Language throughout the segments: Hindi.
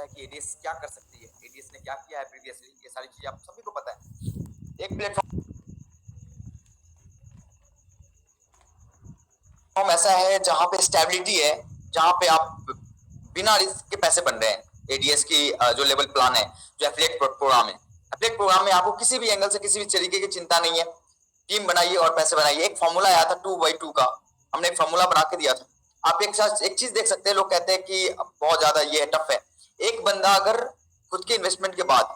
पता है कि एडीएस क्या कर सकती है, एडीएस ने क्या किया है प्रीवियसली, ये सारी चीजें आप सभी को पता है। एक प्लेटफॉर्म ऐसा है जहां पे स्टेबिलिटी है, जहां पे आप बिना रिस्क के पैसे बन रहे हैं। एडीएस की जो लेवल प्लान है, जो एफिलिएट प्रोग्राम है, एफिलिएट प्रोग्राम में आपको किसी भी एंगल से किसी भी तरीके की चिंता नहीं है। टीम बनाइए और पैसे बनाइए। एक फॉर्मूला आया था 2x2 का, हमने एक फॉर्मूला बना के दिया था। आप एक चीज देख सकते हैं, लोग कहते हैं कि बहुत ज्यादा ये टफ है। एक बंदा अगर खुद के इन्वेस्टमेंट के बाद,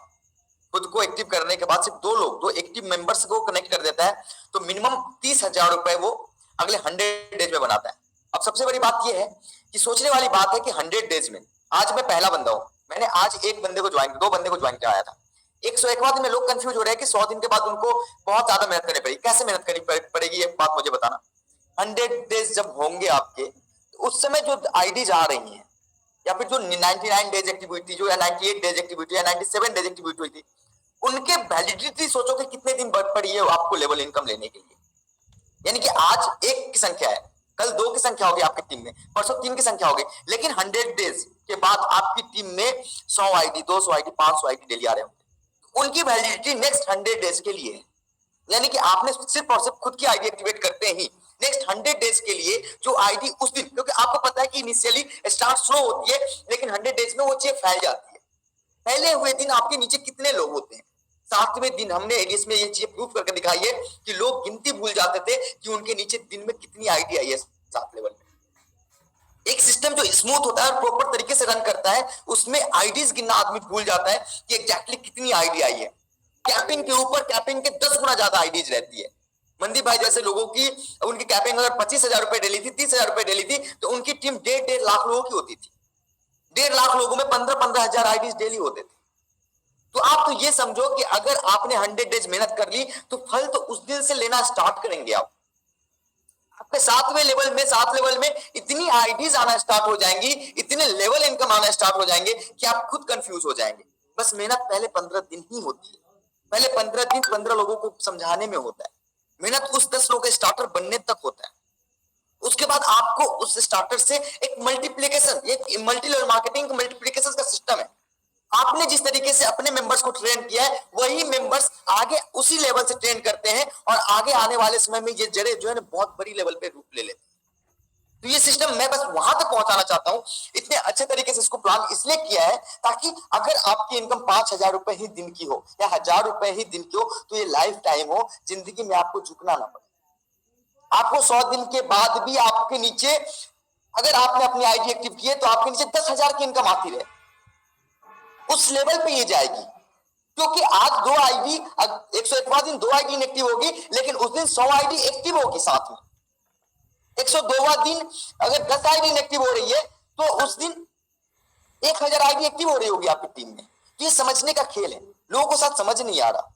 खुद को एक्टिव करने के बाद सिर्फ दो एक्टिव मेंबर्स को कनेक्ट कर देता है, तो मिनिमम 30,000 रुपए वो अगले 100 डेज में बनाता है। अब सबसे बड़ी बात यह है कि सोचने वाली बात है कि 100 डेज में, आज मैं पहला बंदा हूं, मैंने आज एक बंदे को ज्वाइन, दो बंदे को ज्वाइन कराया था। 101वां दिन में लोग कंफ्यूज हो रहे हैं कि 100 दिन के बाद उनको बहुत ज्यादा मेहनत करनी पड़ेगी। कैसे मेहनत करनी पड़ेगी, एक बात मुझे बताना। 100 डेज जब होंगे आपके, तो उस समय जो आईडीज आ रही हैं, या फिर जो 99 डेज एक्टिविटी जो, या 98 डेज एक्टिविटी या 97 डेज एक्टिविटी हुई थी, उनके वैलिडिटी सोचो कि कितने दिन बढ़ पड़ी है आपको लेवल इनकम लेने के लिए। यानी कि आज एक की संख्या है, कल 2 की संख्या होगी आपकी टीम में, परसों 3 की संख्या होगी, लेकिन 100 डेज के बाद आपकी टीम में 100 आईडी, 200 आईडी, 500 आईडी डेली आ रहे होंगे। उनकी वैलिडिटी नेक्स्ट 100 डेज के लिए है। यानी कि आपने सिर्फ और सिर्फ खुद की आईडी एक्टिवेट करते ही नेक्स्ट 100 डेज के लिए जो आईडी उस दिन, क्योंकि आपको पता है कि इनिशियली स्टार्ट स्लो होती है, लेकिन 100 डेज में वो चीज फैल जाती है। पहले हुए दिन आपके नीचे कितने लोग होते हैं, 7वें दिन हमने एडीएस में ये चीज प्रूव करके दिखाई है कि लोग गिनती भूल जाते थे कि उनके नीचे दिन में कितनी आईडी आई है। 7 लेवल में एक सिस्टम जो स्मूथ होता है और प्रॉपर तरीके से रन करता है, उसमें आईडीज गिनना आदमी भूल जाता है कि एग्जैक्टली कितनी आईडी आई है। कैपिंग के ऊपर कैपिंग के 10 गुना ज्यादा आईडीज रहती है। मनदीप भाई जैसे लोगों की, उनकी कैपिंग अगर 25,000 रुपए डेली थी, 30,000 रुपए डेली थी, तो उनकी टीम 1.5 लाख लोगों की होती थी। 1.5 लाख लोगों में 15-15 हजार आईडीज डेली होते थे। तो आप तो ये समझो कि अगर आपने 100 डेज मेहनत कर ली, तो फल तो उस दिन से लेना स्टार्ट करेंगे आप। आपके 7वें लेवल में, 7 लेवल में इतनी आईडीज आना स्टार्ट हो जाएंगी, इतने लेवल इनकम आना स्टार्ट हो जाएंगे कि आप खुद कंफ्यूज हो जाएंगे। बस मेहनत पहले 15 दिन ही होती है। पहले 15 दिन 15 लोगों को समझाने में होता है। मेहनत उस 10 लोगों के स्टार्टर बनने तक होता है। उसके बाद आपको उस स्टार्टर से एक मल्टीप्लीकेशन, एक मल्टी लेवल मार्केटिंग मल्टीप्लीकेशन का सिस्टम है। आपने जिस तरीके से अपने मेंबर्स को ट्रेन किया है, वही मेंबर्स आगे उसी लेवल से ट्रेन करते हैं, और आगे आने वाले समय में ये जड़ें जो है ना बहुत बड़ी लेवल पे रूप ले लेते हैं। तो ये सिस्टम मैं बस वहां तक पहुंचाना चाहता हूं। इतने अच्छे तरीके से इसको प्लान इसलिए किया है ताकि अगर आपकी इनकम 5,000 रुपए ही दिन की हो या 1,000 रुपए ही दिन की हो, तो ये लाइफ टाइम हो, जिंदगी में आपको झुकना ना पड़े। आपको 100 दिन के बाद भी आपके नीचे, अगर आपने अपनी आईडी एक्टिव की है, तो आपके नीचे 10,000 की इनकम आती रहे, उस लेवल पे ये जाएगी। क्योंकि आज 2 आईडी, 101वां दिन 2 आईडी इनएक्टिव होगी, लेकिन उस दिन 100 आईडी एक्टिव होगी साथ में। 102वां दिन अगर 10 आईडी इनएक्टिव हो रही है, तो उस दिन 1,000 आईडी एक्टिव हो रही होगी आपकी टीम में। ये समझने का खेल है, लोगों को साथ समझ नहीं आ रहा।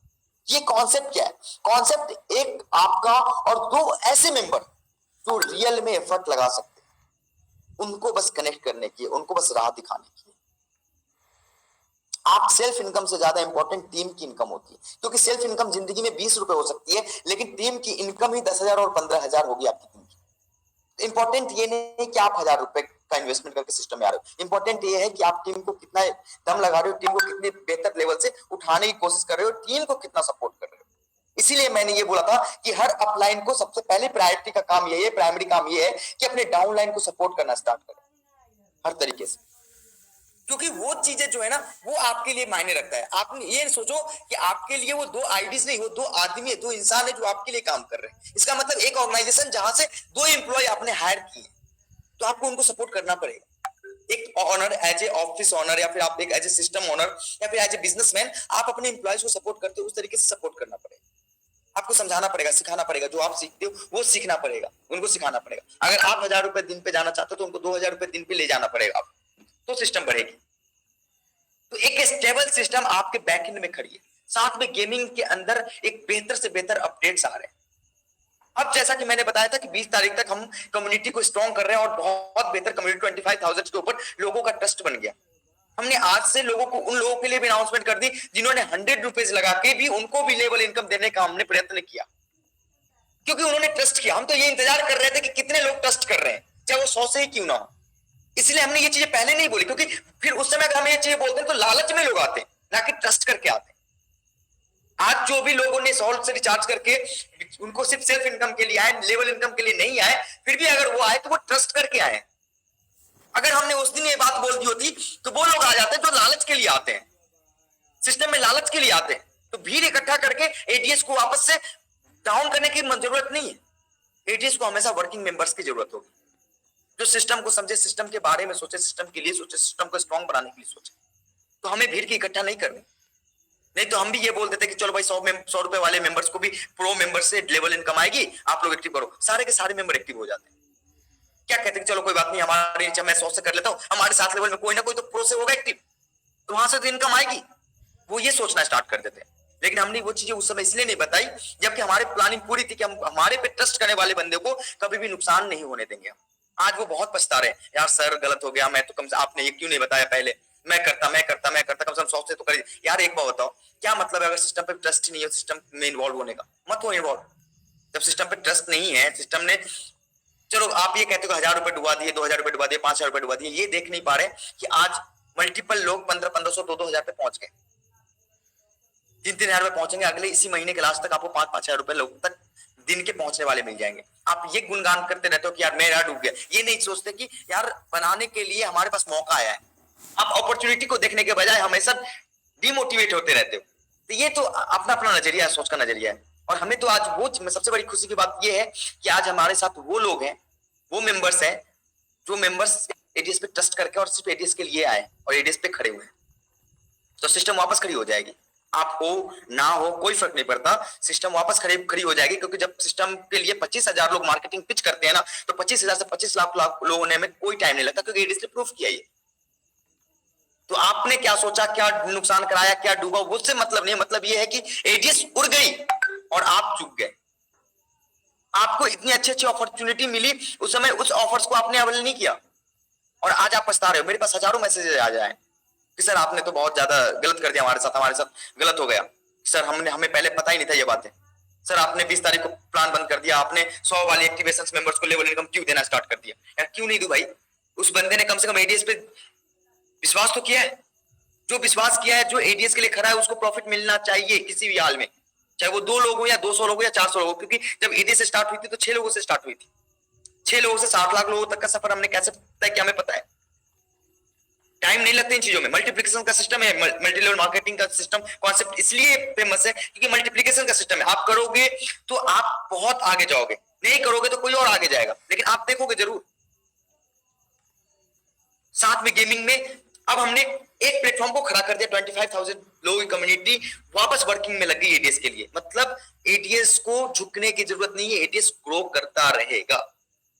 ये कॉन्सेप्ट क्या है? कॉन्सेप्ट एक आपका और 2 ऐसे मेंबर जो रियल में एफर्ट लगा सकते हैं, उनको बस कनेक्ट करने की, उनको बस राह दिखाने की। आप सेल्फ इनकम से ज्यादा इंपॉर्टेंट टीम की इनकम होती है, क्योंकि सेल्फ इनकम जिंदगी में 20 रुपए हो सकती है, लेकिन टीम की इनकम ही 10,000 और 15,000 होगी आपकी टीम की। इंपॉर्टेंट ये नहीं कि आप 1,000 रुपए का इन्वेस्टमेंट करके सिस्टम में आ रहे हो, इंपॉर्टेंट ये है कि आप टीम को कितना दम लगा रहे हो, टीम को कितने बेहतर लेवल से उठाने की कोशिश कर रहे हो, टीम को कितना सपोर्ट कर रहे हो। इसीलिए मैंने ये बोला था कि हर अपलाइन को सबसे पहले प्रायोरिटी का काम यही है, प्राइमरी काम ये है कि अपने डाउनलाइन को सपोर्ट करना स्टार्ट करें हर तरीके से, क्योंकि वो चीजें जो है ना, वो आपके लिए मायने रखता है। आप ये सोचो कि आपके लिए वो 2 आईडीज नहीं, वो 2 आदमी है, 2 इंसान है जो आपके लिए काम कर रहे हैं। इसका मतलब एक ऑर्गेनाइजेशन जहां से 2 एम्प्लॉय आपने हायर किए, तो आपको उनको सपोर्ट करना पड़ेगा। एक owner, as a office owner, या फिर आप एक एज ए सिस्टम ऑनर, या फिर एज ए बिजनेसमैन, आप अपने एम्प्लॉयज को सपोर्ट करते हो, उस तरीके से सपोर्ट करना पड़ेगा। आपको समझाना पड़ेगा, सिखाना पड़ेगा, जो आप सीखते हो वो सीखना पड़ेगा, उनको सिखाना पड़ेगा। अगर आप 1,000 रुपए दिन पे जाना चाहते हो, तो उनको 2,000 रुपए दिन पे ले जाना पड़ेगा, तो सिस्टम बढ़ेगी। तो एक स्टेबल सिस्टम आपके बैकएंड में खड़ी है। साथ में गेमिंग के अंदर एक बेहतर से बेहतर अपडेट्स आ रहे हैं। अब जैसा कि मैंने बताया था कि 20 तारीख तक हम कम्युनिटी को स्ट्रॉन्ग कर रहे हैं, और बहुत बेहतर कम्युनिटी 25,000 के ऊपर लोगों का ट्रस्ट बन गया। हमने आज से लोगों को, उन लोगों के लिए भी अनाउंसमेंट कर दी जिन्होंने 100 रुपीज लगा के भी उनको भी लेवल इनकम देने का हमने प्रयत्न किया, क्योंकि उन्होंने ट्रस्ट किया। हम तो ये इंतजार कर रहे थे कि कितने लोग ट्रस्ट कर रहे हैं, चाहे वो 100 से ही क्यों ना हो। इसलिए हमने ये चीजें पहले नहीं बोली, क्योंकि फिर उस समय अगर हम ये चीज बोलते हैं तो लालच में लोग आते हैं, ना कि ट्रस्ट करके आते हैं। आज जो भी लोगों ने 100 से रिचार्ज करके उनको सिर्फ सेल्फ इनकम के लिए आए, लेवल इनकम के लिए नहीं आए, फिर भी अगर वो आए तो वो ट्रस्ट करके आए। अगर हमने उस दिन ये बात बोल दी होती तो वो लोग आ जाते हैं जो लालच के लिए आते हैं, सिस्टम में लालच के लिए आते हैं। तो भीड़ इकट्ठा करके एडीएस को वापस से डाउन करने की जरूरत नहीं है। एडीएस को हमेशा वर्किंग मेंबर्स की जरूरत होगी, जो सिस्टम को समझे, सिस्टम के बारे में सोचे, सिस्टम के लिए सोचे, सिस्टम को स्ट्रॉन्ग बनाने के लिए सोचे। तो हमें भीड़ की इकट्ठा नहीं करनी। नहीं तो हम भी ये बोल देते कि चलो भाई 100 रुपए वाले मेंबर्स को भी प्रो मेंबर से लेवल इनकम आएगी, आप लोग एक्टिव करो। सारे के सारे मेंबर एक्टिव हो जाते हैं। क्या कहते हैं चलो कोई बात नहीं, हमारे नीचे मैं 100 से कर लेता हूँ, हमारे साथ लेवल में कोई ना कोई तो प्रो से होगा एक्टिव, तो वहां से तो इनकम आएगी। वो ये सोचना स्टार्ट कर देते हैं। लेकिन हमने वो चीजें उस समय इसलिए नहीं बताई जबकि हमारी प्लानिंग पूरी थी कि हम हमारे पे ट्रस्ट करने वाले बंदे को कभी भी नुकसान नहीं होने देंगे। आज वो बहुत पछता रहे, यार सर गलत हो गया, मैं तो कम से आपने ये क्यों नहीं बताया पहले, मैं करता कम से कम 100 से तो कर। यार एक बात बताओ, क्या मतलब है अगर सिस्टम पे ट्रस्ट ही नहीं है सिस्टम में इन्वॉल्व होने का? मत हो इन्वॉल्व। जब सिस्टम पे ट्रस्ट नहीं है, सिस्टम ने, चलो आप ये कहते हो 1000 रुपए डुबा दिए, 2000 रुपए डुबा दिए, 5000 रुपए डुबा दिए, ये देख नहीं पा रहे कि आज मल्टीपल लोग 1500 2000 पे पहुंच गए, 3000 रुपए पहुंचेंगे अगले इसी महीने के लास्ट तक। आपको 5000 रुपए लोग तक दिन के पहुंचने वाले मिल जाएंगे। आप ये गुणगान करते रहते हो कि यार मेरा डूब गया, ये नहीं सोचते कि यार बनाने के लिए हमारे पास मौका आया है। आप अपॉर्चुनिटी को देखने के बजाय हमेशा डिमोटिवेट होते रहते हो। तो ये तो अपना अपना नजरिया है, सोच का नजरिया है। और हमें तो आज वो सबसे बड़ी खुशी की बात ये है कि आज हमारे साथ वो लोग हैं, वो मेंबर्स हैं जो मेंबर्स एडीएस पे ट्रस्ट करके और सिर्फ एडीएस के लिए आए और एडीएस पे खड़े हुए हैं। तो सिस्टम वापस खड़ी हो जाएगी, आप हो ना हो कोई फर्क नहीं पड़ता, सिस्टम वापस खड़ी हो जाएगी। क्योंकि जब सिस्टम के लिए 25,000 लोग मार्केटिंग पिच करते हैं ना, तो 25,000 से 25 लाख लोग होने में कोई टाइम नहीं लगता, क्योंकि एडीएस ने प्रूफ किया ये। तो आपने क्या सोचा, क्या नुकसान कराया, क्या डूबा, उससे मतलब नहीं। मतलब ये है कि एडीएस उड़ गई और आप चूक गए। आपको इतनी अच्छी अच्छी अपॉर्चुनिटी मिली, उस समय उस ऑफर्स को आपने अवेल नहीं किया और आज आप पछता रहे हो। मेरे पास हजारों मैसेजेस आ जाए कि सर आपने तो बहुत ज्यादा गलत कर दिया, हमारे साथ गलत हो गया सर, हमें पहले पता ही नहीं था ये बातें। सर आपने 20 तारीख को प्लान बंद कर दिया, आपने 100 वाले एक्टिवेशन मेंबर्स को लेवल इनकम क्यों देना स्टार्ट कर दिया? यार क्यों नहीं दूं भाई? उस बंदे ने कम से कम एडीएस पे विश्वास तो किया है। जो विश्वास किया है, जो एडीएस के लिए खड़ा है, उसको प्रॉफिट मिलना चाहिए किसी भी हाल में, चाहे वो 2 लोग हो या 200 लोग हो या 400 लोग हो। क्योंकि जब एडीएस स्टार्ट हुई थी तो 6 लोगों से स्टार्ट हुई थी। 6 लोगों से 60 लाख लोगों तक का सफर हमने कैसे तय किया हमें पता है। टाइम नहीं लगता इन चीजों में। मल्टीप्लिकेशन का सिस्टम है, मल्टी लेवल मार्केटिंग का सिस्टम कॉन्सेप्ट इसलिए फेमस है क्योंकि मल्टीप्लिकेशन का सिस्टम है। आप करोगे तो आप बहुत आगे जाओगे, नहीं करोगे तो कोई और आगे जाएगा, लेकिन आप देखोगे जरूर। साथ में गेमिंग में अब हमने एक प्लेटफॉर्म को खड़ा कर दिया, 25,000 लोगों की कम्युनिटी वापस वर्किंग में लग गई एडीएस के लिए। मतलब एडीएस को झुकने की जरूरत नहीं है, एडीएस ग्रो करता रहेगा।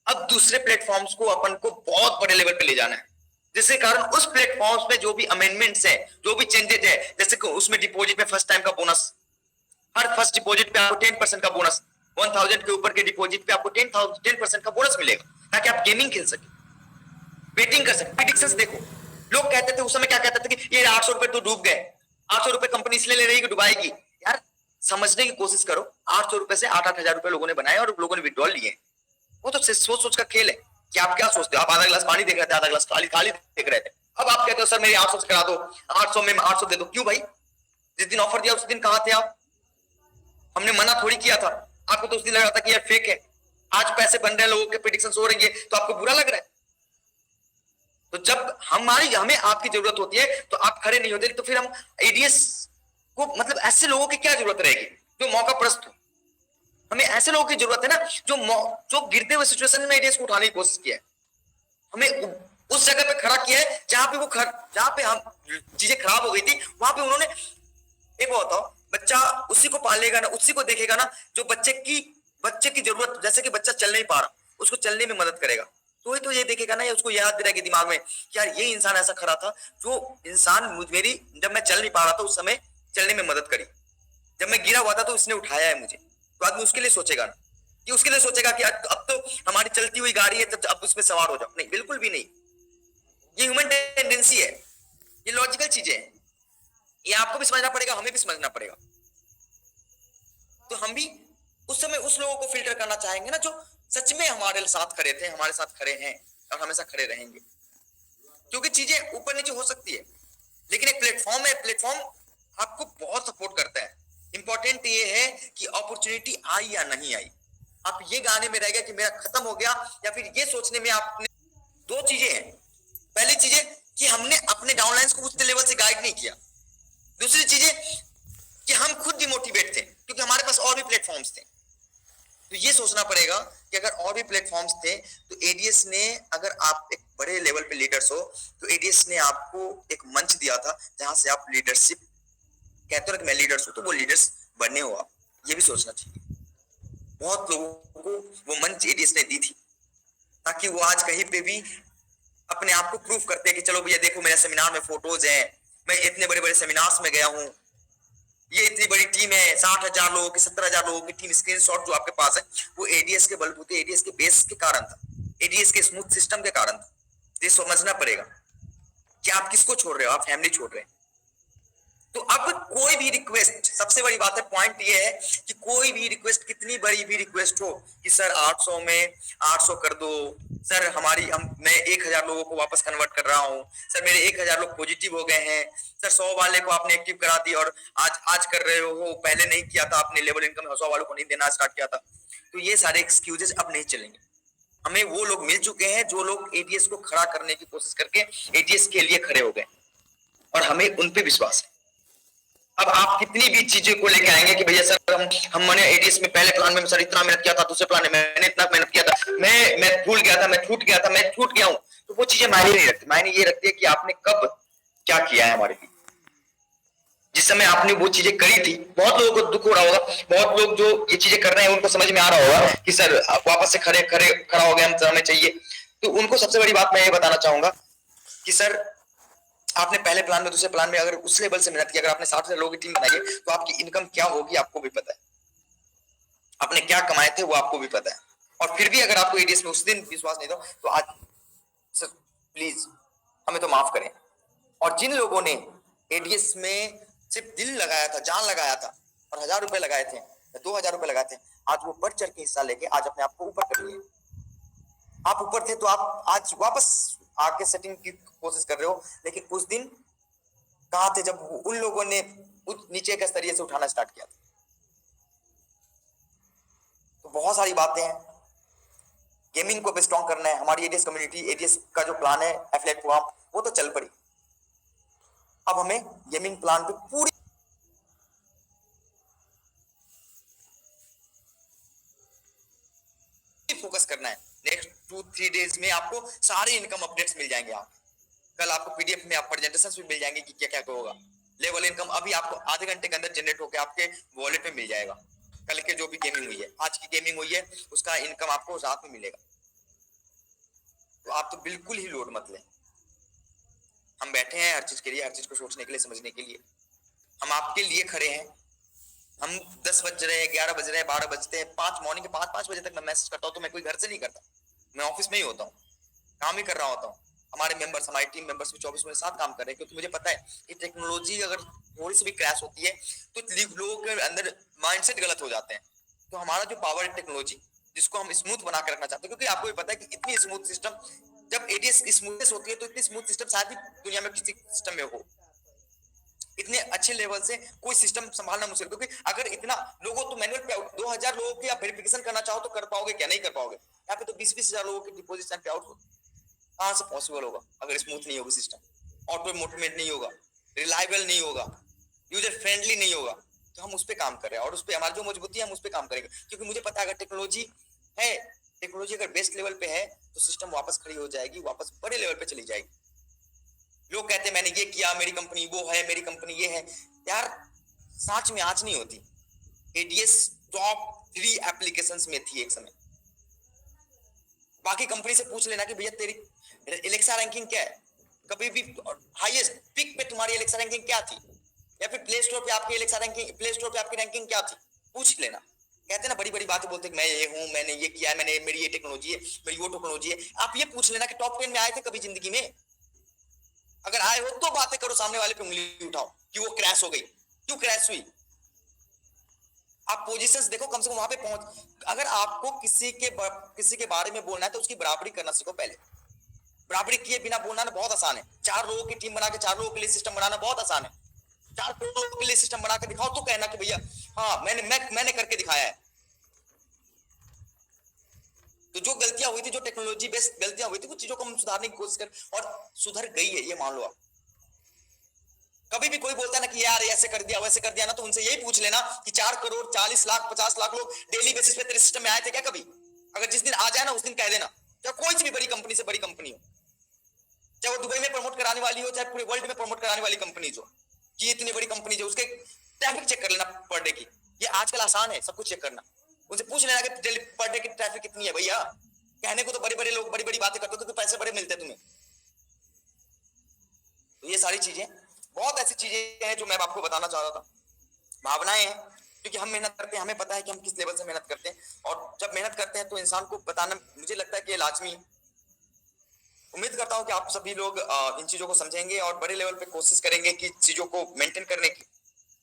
अब दूसरे प्लेटफॉर्म्स को अपन को बहुत बड़े लेवल पे ले जाना है, जिसके कारण उस प्लेटफॉर्म्स पे जो भी अमेंडमेंट्स है, जो भी चेंजेस है, जैसे कि उसमें डिपॉजिट में फर्स्ट टाइम का बोनस, हर फर्स्ट डिपॉजिट पे आपको 10% का बोनस, 1000 के ऊपर के डिपॉजिट पे आपको 10% का बोनस मिलेगा, ताकि आप गेमिंग खेल सके, बेटिंग कर सकते। प्रेडिक्शंस देखो, लोग कहते थे उस समय, क्या कहते थे कि ये 800 रुपए तो डूब गए, 800 रुपए कंपनी इसलिए ले रही कि डुबाएगी। यार समझने की कोशिश करो, 800 रुपए से 8-8 हजार रुपए लोगों ने बनाए और लोगों ने विड्रॉल लिए। वो तो सोच का खेल है कि आप क्या सोचते हो। आप आधा गिलास पानी देख रहे थे, आधा गिलास खाली देख रहे थे। अब आप कहते हो सर मेरे 800 से करा दो, 800 में 800 दे दो। क्यों भाई? जिस दिन ऑफर दिया उस दिन कहां थे आप? हमने मना थोड़ी किया था। आपको तो उस दिन लग रहा था कि यार फेक है। आज पैसे बन रहे हैं, लोगों के प्रेडिक्शंस हो रही है, तो आपको बुरा लग रहा है। तो जब हमें आपकी जरूरत होती है तो आप खड़े नहीं होते, तो फिर हम एडीएस को, मतलब ऐसे लोगों की क्या जरूरत रहेगी जो मौका प्रस्त हो। हमें ऐसे लोगों की जरूरत है ना जो गिरते हुए सिचुएशन में एडीएस को उठाने की कोशिश किया है। हमें उस जगह पे खड़ा किया है जहां पे हम चीजें खराब हो गई थी, वहां पे उन्होंने, एक बात बताओ, बच्चा उसी को पालेगा ना, उसी को देखेगा ना जो बच्चे की जरूरत, जैसे कि बच्चा चल नहीं पा रहा, उसको चलने में मदद करेगा। तो ये देखेगा ना, उसको याद दिलाएगा दिमाग में कि यार ये इंसान ऐसा खड़ा था, जो इंसान मेरी, जब मैं चल नहीं पा रहा था उस समय चलने में मदद करी, जब मैं गिरा हुआ था तो उसने उठाया है मुझे। तो आदमी उसके लिए सोचेगा ना, कि उसके लिए सोचेगा कि अब तो हमारी चलती हुई गाड़ी है, तो अब उसमें सवार हो जाओ। नहीं, बिल्कुल भी नहीं। ये ह्यूमन टेंडेंसी है, ये लॉजिकल चीजें हैं, ये आपको भी समझना पड़ेगा, हमें भी समझना पड़ेगा। तो हम भी उस समय उस लोगों को फिल्टर करना चाहेंगे ना जो सच में हमारे साथ खड़े थे, हमारे साथ खड़े हैं और हमेशा खड़े रहेंगे। क्योंकि चीजें ऊपर नीचे हो सकती है, लेकिन एक प्लेटफॉर्म है, प्लेटफॉर्म आपको बहुत सपोर्ट करता है। इंपॉर्टेंट ये है कि अपॉर्चुनिटी आई या नहीं आई, आप ये गाने में रह गया कि मेरा खत्म हो गया, या फिर ये सोचने में आपने, दो चीजें हैं। पहली चीजें कि हमने अपने डाउनलाइंस को उस लेवल से गाइड नहीं किया। दूसरी चीजें कि हम खुद डिमोटिवेट थे क्योंकि हमारे पास और भी प्लेटफॉर्म्स थे। तो ये सोचना पड़ेगा कि अगर और भी प्लेटफॉर्म्स थे तो एडीएस ने, अगर आप एक बड़े लेवल पे लीडर्स हो तो एडीएस ने आपको एक मंच दिया था जहां से आप लीडरशिप, कहते हो कि मैं लीडर्स हूं तो वो लीडर्स बनने हो आप, ये भी सोचना चाहिए। बहुत लोगों को वो मंच एडीएस ने दी थी ताकि वो आज कहीं पे भी अपने आप को प्रूफ करते हैं कि चलो भैया देखो मेरे सेमिनार में फोटोज हैं, मैं इतने बड़े बड़े सेमिनार्स में गया हूं, ये इतनी बड़ी टीम है, 60,000 लोगों की, 17,000 लोगों की टीम। स्क्रीनशॉट जो आपके पास है वो एडीएस के बलबूते, एडीएस के बेस के कारण था, एडीएस के स्मूथ सिस्टम के कारण था। ये समझना पड़ेगा कि आप किसको छोड़ रहे हो, आप फैमिली छोड़ रहे हैं। तो अब कोई भी रिक्वेस्ट, सबसे बड़ी बात है, पॉइंट ये है कि कोई भी रिक्वेस्ट, कितनी बड़ी भी रिक्वेस्ट हो कि सर 800 में 800 कर दो, सर मैं 1,000 लोगों को वापस कन्वर्ट कर रहा हूँ, सर मेरे 1,000 लोग पॉजिटिव हो गए हैं, सर 100 वाले को आपने एक्टिव करा दी और आज आज कर रहे हो, पहले नहीं किया था आपने, लेवल इनकम 100 वालों को नहीं देना स्टार्ट किया था। तो ये सारे एक्सक्यूजेस अब नहीं चलेंगे। हमें वो लोग मिल चुके हैं जो लोग एटीएस को खड़ा करने की कोशिश करके एटीएस के लिए खड़े हो गए, और हमें उन पे विश्वास है। अब आप कितनी भी चीजों को लेके आएंगे कि भैया सर हमने एडीएस में पहले प्लान में सर इतना मेहनत किया था, दूसरे प्लान में मैंने इतना मेहनत किया था, मैं भूल गया था, मैं छूट गया था, मैं छूट गया हूं, तो वो चीजें मायने नहीं रखती। मायने ये रखती है कि आपने कब क्या किया है हमारे लिए। जिस समय आपने वो चीजें करी थी, बहुत लोगों को दुख हो रहा होगा, बहुत लोग जो ये चीजें कर रहे हैं उनको समझ में आ रहा होगा कि सर वापस से खड़ा हो गया, हम हमें चाहिए। तो उनको सबसे बड़ी बात मैं ये बताना चाहूंगा कि सर आपने पहले प्लान में, दूसरे प्लान में अगर उस लेवल से मेहनत की, अगर आपने 60 लोगों की टीम बनाई है तो आपकी इनकम क्या होगी आपको भी पता है, आपने क्या कमाए थे वो आपको भी पता है। और फिर भी अगर आपको एडीएस में उस दिन विश्वास नहीं था तो आज सर प्लीज हमें तो माफ करें। और जिन लोगों ने एडीएस में सिर्फ दिल लगाया था, जान लगाया था और 1,000 रुपए लगाए थे या 2,000 रुपए लगाए थे, आज वो बढ़ चढ़ के हिस्सा लेके आज अपने आप को ऊपर कर लिए। आप ऊपर थे तो आप आज वापस आके सेटिंग की कोशिश कर रहे हो, लेकिन उस दिन कहां थे जब उन लोगों ने नीचे के स्तरीय से उठाना स्टार्ट किया था। तो बहुत सारी बातें हैं, गेमिंग को भी स्ट्रॉन्ग करना है। हमारी एडीएस कम्युनिटी, एडीएस का जो प्लान है एफिलिएट प्रोग्राम, वो तो चल पड़ी। अब हमें गेमिंग प्लान पे पूरी फोकस करना है। नेक्स्ट 2-3 डेज में आपको सारे इनकम अपडेट्स मिल जाएंगे। आप कल आपको पीडीएफ में आप प्रेजेंटेशंस भी मिल जाएंगे कि क्या क्या होगा। लेवल इनकम अभी आपको आधे घंटे के अंदर जनरेट होकर आपके वॉलेट में मिल जाएगा। कल के जो भी गेमिंग हुई है, आज की गेमिंग हुई है, उसका इनकम आपको रात में मिलेगा। तो आप तो बिल्कुल ही लोड मत लें। हम बैठे हैं हर चीज के लिए, हर चीज को सोचने के लिए, समझने के लिए। हम आपके लिए खड़े हैं। हम 10 बज रहे हैं, 11 बज रहे हैं, 12 बजते हैं, 5 मॉर्निंग के 5 बजे तक मैं मैसेज करता हूँ तो मैं कोई घर से नहीं करता, मैं ऑफिस में ही होता हूँ, काम ही कर रहा होता हूँ। हमारे मेंबर्स, हमारी टीम मेंबर्स भी 24 में साथ काम कर रहे हैं, क्योंकि मुझे पता है कि टेक्नोलॉजी अगर थोड़ी सी भी क्रैश होती है तो लोगों के अंदर माइंडसेट गलत हो जाते हैं। तो हमारा जो पावर है टेक्नोलॉजी, जिसको हम स्मूथ बना के रखना चाहते हैं, क्योंकि आपको भी पता है कि इतनी स्मूथ सिस्टम, जब एडीएस स्मूथनेस होती है तो इतनी स्मूथ सिस्टम शायद ही दुनिया में किसी सिस्टम में हो। इतने अच्छे लेवल से कोई सिस्टम संभालना मुश्किल, क्योंकि अगर इतना लोगों तो मैनुअल पे आउट, 2,000 लोगों की आप वेरिफिकेशन करना चाहो तो कर पाओगे क्या? नहीं कर पाओगे। यहाँ पे तो 20-20 हजार लोगों की डिपोजिट पे आउट कहां से पॉसिबल होगा अगर स्मूथ नहीं होगा सिस्टम, ऑटोमेटेड नहीं होगा, रिलायबल नहीं होगा, यूजर फ्रेंडली नहीं होगा। तो हम उस पर काम कर रहे हैं और उस पर हमारी जो मजबूती है हम उस पर काम करेंगे, क्योंकि मुझे पता है अगर टेक्नोलॉजी है, टेक्नोलॉजी अगर बेस्ट लेवल पे है तो सिस्टम वापस खड़ी हो जाएगी, वापस बड़े लेवल पे चली जाएगी। लोग कहते हैं मैंने ये किया, मेरी कंपनी वो है, मेरी कंपनी ये है। यार सच में आज नहीं होती। एडीएस टॉप 3 एप्लीकेशंस में थी एक समय। बाकी कंपनी से पूछ लेना कि भैया तेरी एलेक्सा रैंकिंग क्या है, कभी भी हाईएस्ट पिक पे तुम्हारी एलेक्सा रैंकिंग क्या थी, या फिर प्ले स्टोर पे आपकी एलेक्सा रैंकिंग, प्ले स्टोर पे आपकी रैंकिंग क्या थी, पूछ लेना। कहते हैं ना बड़ी बड़ी बातें बोलते हैं, मैं ये हूं, मैंने ये किया है, मैंने मेरी ये टेक्नोलॉजी है, मेरी वो टेक्नोलॉजी है। आप ये पूछ लेना कि टॉप 10 में आए थे कभी जिंदगी में? अगर आए हो तो बातें करो, सामने वाले पे उंगली उठाओ कि वो क्रैश हो गई, क्यों क्रैश हुई। आप पोजीशंस देखो, कम से कम वहां पे पहुंच। अगर आपको किसी के बारे में बोलना है तो उसकी बराबरी करना सीखो पहले। बराबरी किए बिना बोलना ना बहुत आसान है। 4 लोगों की टीम बना के 4 लोगों के लिए सिस्टम बनाना बहुत आसान है। 4 करोड़ लोगों के लिए सिस्टम बना के दिखाओ तो कहना कि भैया हाँ मैंने करके दिखाया है। तो जो गलतियां हुई थी, जो टेक्नोलॉजी बेस्ड गलतियां हुई थी, कुछ चीजों को हम सुधारने की कोशिश कर और सुधर गई है, ये मान लो आप। कभी भी कोई बोलता है ना कि यार ऐसे कर दिया वैसे कर दिया ना, तो उनसे यही पूछ लेना कि 4 करोड़ 40 लाख 50 लाख लोग डेली बेसिस पे तेरे सिस्टम में आए थे क्या कभी? अगर जिस दिन आ जाए ना उस दिन कह देना, चाहे कोई सी भी बड़ी कंपनी से बड़ी कंपनी हो, चाहे वो दुबई में प्रमोट कराने वाली हो, चाहे पूरे वर्ल्ड में प्रमोट कराने वाली कंपनी हो, कि इतनी बड़ी कंपनी जो उसके ट्रैफिक चेक कर लेना पर डे की। ये आजकल आसान है सब कुछ चेक करना। उनसे पूछ लेना कि डेली पर डे की ट्रैफिक कितनी है भैया। कहने को तो बड़े बड़े लोग बड़ी बड़ी बातें करते हो तो पैसे बड़े मिलते तुम्हें। तो ये सारी चीजें, बहुत ऐसी चीजें हैं जो मैं आपको बताना चाह रहा था। भावनाएं हैं, क्योंकि हम मेहनत करते हैं, हमें पता है कि हम किस लेवल से मेहनत करते हैं, और जब मेहनत करते हैं तो इंसान को बताना मुझे लगता है कि ये लाजमी। उम्मीद करता हूं कि आप सभी लोग इन चीजों को समझेंगे और बड़े लेवल पे कोशिश करेंगे कि चीजों को मेंटेन करने की,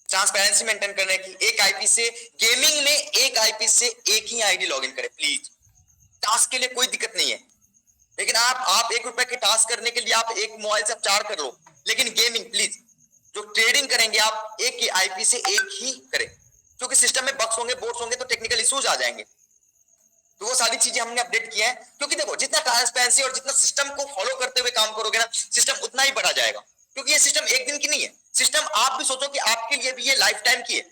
ट्रांसपेरेंसी मेंटेन करने की। एक आईपी से गेमिंग में एक आईपी से एक ही आईडी लॉगिन करें प्लीज। टास्क के लिए कोई दिक्कत नहीं है, लेकिन आप 1 रुपए के टास्क करने के लिए आप एक मोबाइल से आप 4 कर लो, लेकिन गेमिंग प्लीज जो ट्रेडिंग करेंगे आप एक ही आईपी से एक ही करें, क्योंकि सिस्टम में बग्स होंगे, बोर्ड्स होंगे, तो टेक्निकल इश्यूज आ जाएंगे। तो वो सारी चीजें हमने अपडेट किया है, क्योंकि देखो जितना ट्रांसपेरेंसी और जितना सिस्टम को फॉलो करते हुए काम करोगे ना, सिस्टम उतना ही बढ़ा जाएगा। क्योंकि ये सिस्टम एक दिन की नहीं है, सिस्टम आप भी सोचो कि आपके लिए भी ये लाइफ टाइम की है,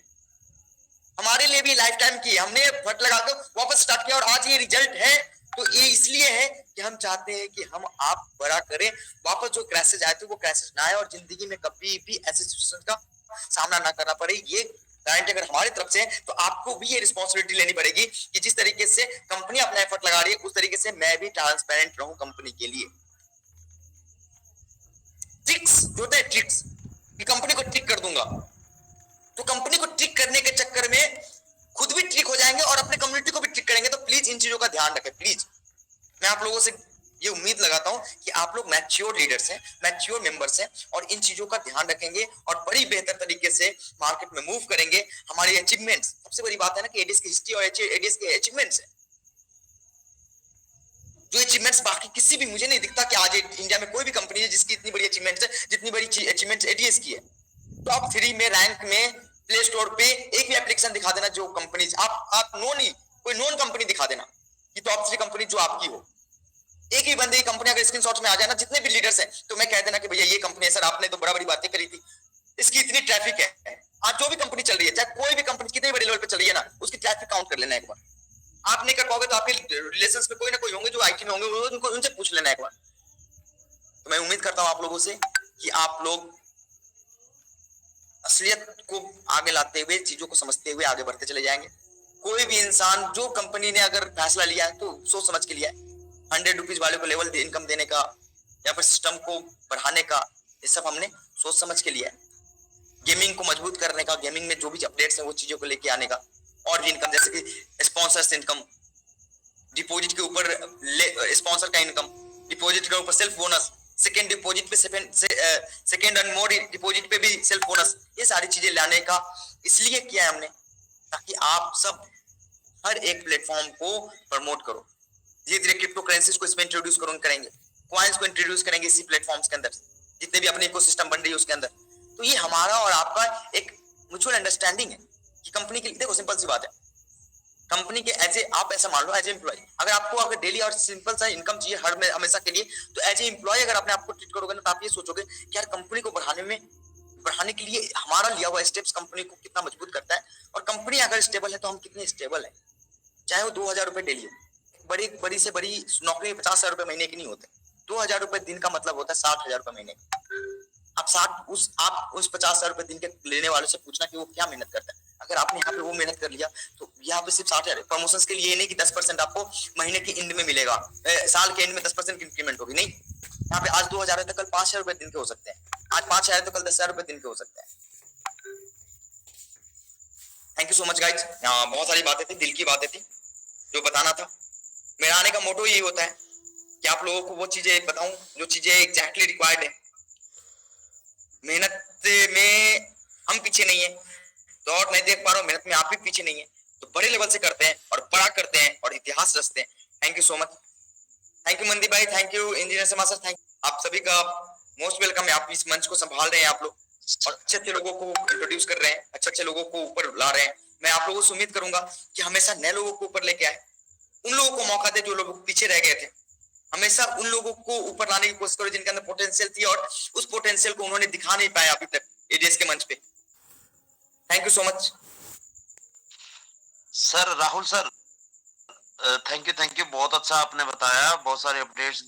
हमारे लिए भी लाइफ टाइम की है। हमने फट लगाकर वापस स्टार्ट किया और आज ये रिजल्ट है। तो ये इसलिए है कि हम चाहते हैं कि हम आप बड़ा करें, वापस जो क्रैशेज आए थे वो क्रैशेज ना आए, और जिंदगी में कभी भी ऐसे सिचुएशन का सामना ना करना पड़े। ये गारंटी अगर हमारी तरफ से है तो आपको भी ये रिस्पॉन्सिबिलिटी लेनी पड़ेगी कि जिस तरीके से कंपनी अपना एफर्ट लगा रही है उस तरीके से मैं भी ट्रांसपेरेंट रहूं कंपनी के लिए। ट्रिक्स जो होते हैं, ट्रिक्स कि कंपनी को ट्रिक कर दूंगा, तो कंपनी को ट्रिक करने के चक्कर में खुद भी ट्रिक हो जाएंगे और अपने कम्युनिटी को भी ट्रिक करेंगे। तो प्लीज इन चीजों का ध्यान रखें प्लीज। मैं आप लोगों से ये उम्मीद लगाता हूं कि आप लोग मैच्योर लीडर्स हैं, मैच्योर मेंबर्स हैं, और इन चीजों का ध्यान रखेंगे और बड़ी बेहतर तरीके से मार्केट में मूव करेंगे। हमारी अचीवमेंट्स, सबसे बड़ी बात है ना कि एडीएस की हिस्ट्री और एडीएस के अचीवमेंट्स है, जो अचीवमेंट्स बाकी किसी भी, मुझे नहीं दिखता कि आज इंडिया में कोई भी कंपनी है जिसकी इतनी बड़ी अचीवमेंट्स है जितनी बड़ी अचीवमेंट्स एडीएस की है। टॉप 3 में रैंक में प्ले स्टोर पे एक भी एप्लीकेशन दिखा देना जो कंपनी आप नोन ही कोई नॉन कंपनी दिखा देना कि टॉप 3 कंपनी जो आपकी हो। एक ही बंदे की कंपनी अगर स्क्रीनशॉट में आ जाए ना, जितने भी लीडर्स हैं, तो मैं कह देना कि भैया ये कंपनी है सर, आपने तो बड़ा बड़ी बातें करी थी, इसकी इतनी ट्रैफिक है। आज जो भी कंपनी चल रही है, चाहे कोई भी कंपनी कितने बड़े लेवल पे चल रही है ना, उसकी ट्रैफिक काउंट कर लेना एक बार। आप नहीं कर पाओगे तो आपके रिलेशंस में कोई ना कोई होंगे जो आईटी में होंगे, उनको उनसे पूछ लेना एक बार। तो मैं उम्मीद करता हूं आप लोगों से कि आप लोग असलियत को आगे लाते हुए, चीजों को समझते हुए आगे बढ़ते चले जाएंगे। कोई भी इंसान, जो कंपनी ने अगर फैसला लिया है तो सोच समझ के लिया है। 100 रुपीज वाले को लेवल इनकम देने का या फिर सिस्टम को बढ़ाने का, ये सब हमने सोच समझ के लिया है। गेमिंग को मजबूत करने का, गेमिंग में जो भी अपडेट्स हैं वो चीजों को लेके आने का, और भी इनकम जैसे कि स्पॉन्सर्स इनकम, डिपॉजिट के ऊपर स्पॉन्सर का इनकम, डिपॉजिट के ऊपर सेल्फ बोनस, सेकेंड डिपॉजिट पे सेकेंड एंड मोर डिपॉजिट पे भी सेल्फ बोनस, ये सारी चीजें लाने का इसलिए किया है हमने ताकि आप सब हर एक प्लेटफॉर्म को प्रमोट करो। धीरे धीरे क्रिप्टो करेंसीज को इसमें इंट्रोड्यूस करेंगे, कॉइन्स को इंट्रोड्यूस करेंगे इसी प्लेटफॉर्म्स के अंदर, जितने भी अपने इकोसिस्टम बन रही है उसके अंदर। तो ये हमारा और आपका एक म्यूचुअल अंडरस्टैंडिंग है कि कंपनी के लिए, देखो सिंपल सी बात है, कंपनी के एज ए, आप ऐसा मान लो एज ए एम्प्लॉय, अगर आपको अगर डेली और सिंपल सा इनकम चाहिए हर में हमेशा के लिए, तो एज ए एम्प्लॉय अगर आपने आपको ट्रीट करोगे ना, तो आप ये सोचोगे कि यार कंपनी को बढ़ाने के लिए हमारा लिया हुआ स्टेप्स कंपनी को कितना मजबूत करता है, और कंपनी अगर स्टेबल है तो हम कितने स्टेबल है। चाहे वो 2000 रुपए डेली हो, बड़ी से बड़ी नौकरी 50,000 रुपए महीने की नहीं होते, 2000 रुपए दिन का मतलब होता है 60,000 रुपए महीने का। आप उस 50,000 रुपए दिन के लेने वालों से पूछना कि वो क्या मेहनत करता है। अगर आपने यहाँ पे वो मेहनत कर लिया तो यहाँ पे सिर्फ 60,000 प्रमोशन के लिए नहीं कि 10% आपको महीने के एंड में मिलेगा, साल के एंड में 10% की इंक्रीमेंट होगी, नहीं। यहाँ पे आज 2000 है तो कल 5,000 रुपए दिन के हो सकते हैं, आज 5,000 है तो कल 10,000 रुपए दिन के हो सकते हैं। Thank you so much guys, बहुत सारी बातें थी, दिल की बातें थी जो बताना था। मेरा आने का मोटो यही होता है कि आप लोगों को वो चीजें बताऊं जो चीजें एग्जैक्टली रिक्वायर्ड है। मेहनत में हम पीछे नहीं है, दौड़ नहीं देख पा रहा हूं, मेहनत में आप भी पीछे नहीं है, तो बड़े लेवल से करते हैं और बड़ा करते हैं और इतिहास रचते हैं। Thank you so much. Thank you मंदी भाई, thank you engineer Sharma sir, thank आप सभी का मोस्ट वेलकम है। आप इस मंच को संभाल रहे हैं आप लोग, और अच्छे अच्छे लोगों को इंट्रोड्यूस कर रहे हैं, अच्छे अच्छे लोगों को ऊपर ला रहे हैं। मैं आप लोगों से उम्मीद करूंगा कि हमेशा नए लोगों को ऊपर लेके आए, उन लोगों को मौका दे जो लोग पीछे रह गए थे। हमेशा उन लोगों को ऊपर लाने की कोशिश करो जिनके अंदर पोटेंशियल थी और उस पोटेंशियल को उन्होंने दिखा नहीं पाया अभी तक एडीएस के मंच पे। Thank you so much sir. Rahul sir, thank you बहुत अच्छा आपने बताया, बहुत सारे अपडेट्स